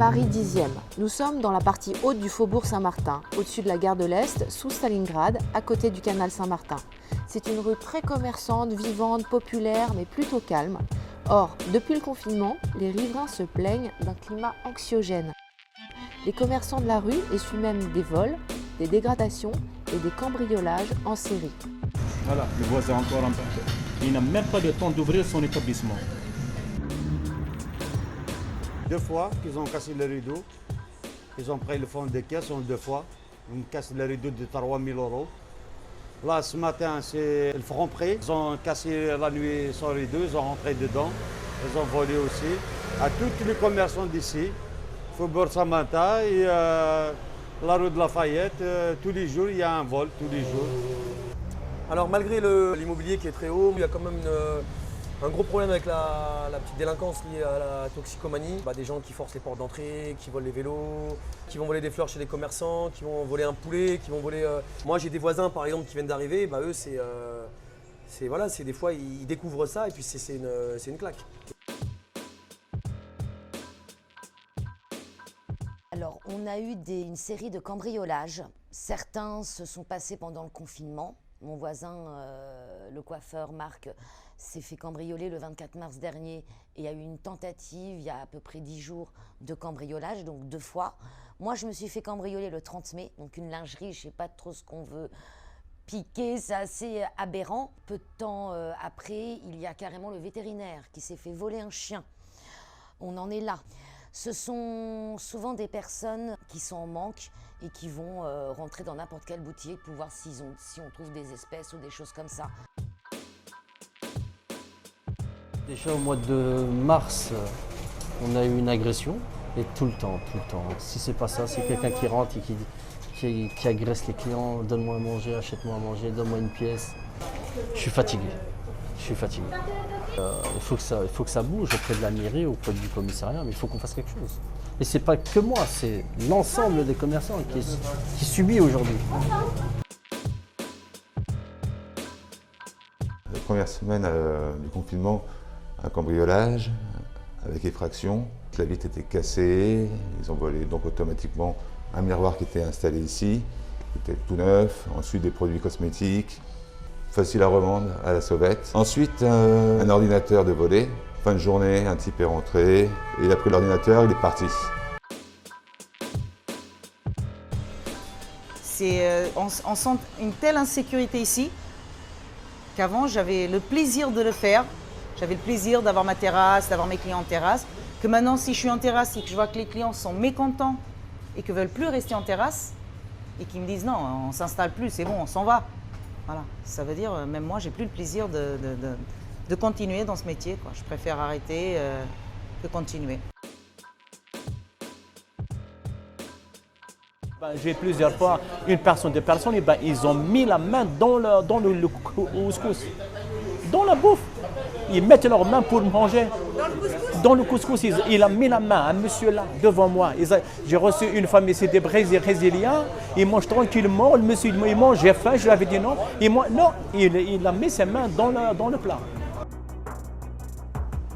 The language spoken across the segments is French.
Paris 10e. Nous sommes dans la partie haute du faubourg Saint-Martin, au-dessus de la gare de l'Est, sous Stalingrad, à côté du canal Saint-Martin. C'est une rue très commerçante, vivante, populaire, mais plutôt calme. Or, depuis le confinement, les riverains se plaignent d'un climat anxiogène. Les commerçants de la rue essuient même des vols, des dégradations et des cambriolages en série. Voilà, le voisin encore en perte. Il n'a même pas le temps d'ouvrir son établissement. 2 fois qu'ils ont cassé le rideau. Ils ont pris le fond de caisse en 2 fois. Ils me cassent le rideau de 3 000 €. Là, ce matin, c'est le franc prix. Ils ont cassé la nuit son rideau, ils ont rentré dedans. Ils ont volé aussi. À tous les commerçants d'ici, Faubourg Saint-Martin et la rue de Lafayette, tous les jours, il y a un vol, tous les jours. Alors malgré l'immobilier qui est très haut, il y a quand même un gros problème avec la petite délinquance liée à la toxicomanie. Des gens qui forcent les portes d'entrée, qui volent les vélos, qui vont voler des fleurs chez les commerçants, qui vont voler un poulet, qui vont voler... Moi j'ai des voisins par exemple qui viennent d'arriver, eux c'est des fois ils découvrent ça et puis c'est une claque. Alors, on a eu une série de cambriolages. Certains se sont passés pendant le confinement. Mon voisin, le coiffeur Marc, s'est fait cambrioler le 24 mars dernier et il y a eu une tentative il y a à peu près 10 jours de cambriolage, donc 2 fois. Moi, je me suis fait cambrioler le 30 mai, donc une lingerie, je ne sais pas trop ce qu'on veut piquer, c'est assez aberrant. Peu de temps après, il y a carrément le vétérinaire qui s'est fait voler un chien. On en est là. Ce sont souvent des personnes qui sont en manque et qui vont rentrer dans n'importe quelle boutique pour voir si on trouve des espèces ou des choses comme ça. Déjà au mois de mars, on a eu une agression et tout le temps. Si c'est pas ça, c'est quelqu'un qui rentre et qui agresse les clients, donne-moi à manger, achète-moi à manger, donne-moi une pièce. Je suis fatigué. Il faut que ça bouge auprès de la mairie, auprès du commissariat, mais il faut qu'on fasse quelque chose. Et c'est pas que moi, c'est l'ensemble des commerçants qui subit aujourd'hui. La première semaine du confinement, un cambriolage avec effraction. La vitre était cassée, ils ont volé donc automatiquement un miroir qui était installé ici, qui était tout neuf, ensuite des produits cosmétiques, facile à revendre à la sauvette. Ensuite, un ordinateur de volé. Fin de journée, un type est rentré, il a pris l'ordinateur, il est parti. On sent une telle insécurité ici qu'avant j'avais le plaisir de le faire. J'avais le plaisir d'avoir ma terrasse, d'avoir mes clients en terrasse. Que maintenant, si je suis en terrasse et que je vois que les clients sont mécontents et que ne veulent plus rester en terrasse et qu'ils me disent non, on ne s'installe plus, c'est bon, on s'en va. Voilà, ça veut dire, même moi, j'ai plus le plaisir de continuer dans ce métier, quoi. Je préfère arrêter que continuer. J'ai plusieurs fois deux personnes, ils ont mis la main dans le couscous, dans la bouffe. Ils mettent leurs mains pour manger. Dans le couscous, il a mis la main, un monsieur là, devant moi. J'ai reçu une famille, c'est des Brésiliens, ils mangent tranquillement, le monsieur il mange, j'ai faim, je lui avais dit non. Il a mis ses mains dans le plat.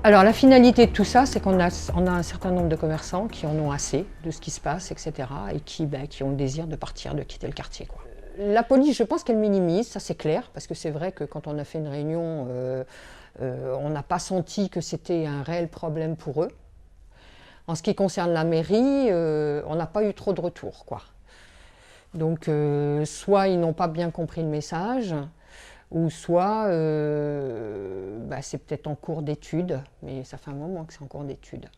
Alors la finalité de tout ça, c'est qu'on a un certain nombre de commerçants qui en ont assez de ce qui se passe, etc. et qui ont le désir de partir, de quitter le quartier, quoi. La police, je pense qu'elle minimise, ça c'est clair, parce que c'est vrai que quand on a fait une réunion, on n'a pas senti que c'était un réel problème pour eux. En ce qui concerne la mairie, on n'a pas eu trop de retours, quoi. Donc soit ils n'ont pas bien compris le message, ou soit c'est peut-être en cours d'étude, mais ça fait un moment que c'est en cours d'étude.